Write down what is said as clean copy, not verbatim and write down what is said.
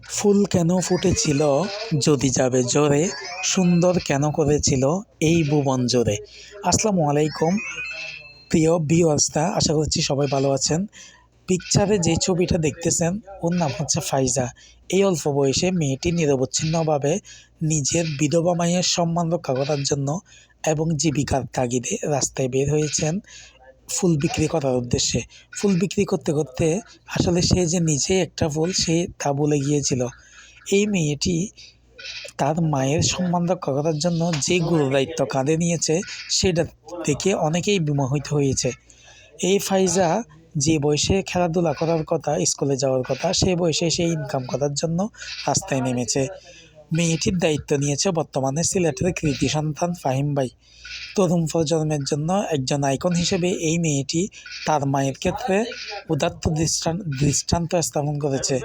ফুল কেন ফুটেছিল যদি যাবে জ্বরে, সুন্দর কেন করেছিল এই ভুবন জোরে। আসসালামু আলাইকুম প্রিয় ভিউয়ার্সরা, আশা করছি সবাই ভালো আছেন। পিকচারে যে ছবিটা দেখতেছেন ওর নাম হচ্ছে ফাইজা। এই অল্প বয়সে মেয়েটি নিরবচ্ছিন্নভাবে নিজের বিধবা মায়ের সম্মান রক্ষা করার জন্য এবং জীবিকার তাগিদে রাস্তায় বের হয়েছেন ফুল বিক্রি করার উদ্দেশ্যে। ফুল বিক্রি করতে করতে আসলে সে যে নিজে একটা ফুল সে তা ভুলে গিয়েছিল। এই মেয়েটি তার মায়ের সম্মান রক্ষা করার জন্য যে গুরু দায়িত্ব কাঁধে নিয়েছে সেটা দেখে অনেকেই বিমোহিত হয়েছে। এই ফাইজা যে বয়সে খেলাধুলা করার কথা, স্কুলে যাওয়ার কথা, সেই বয়সে সে ইনকাম করার জন্য রাস্তায় নেমেছে। মেয়েটির দায়িত্ব নিয়েছে বর্তমানে সিলেটের কৃতি সন্তান ফাহিম ভাই। তরুণ প্রজন্মের জন্য একজন আইকন হিসেবে এই মেয়েটি তার মায়ের ক্ষেত্রে উদাত্ত দৃষ্টান্ত স্থাপন করেছে।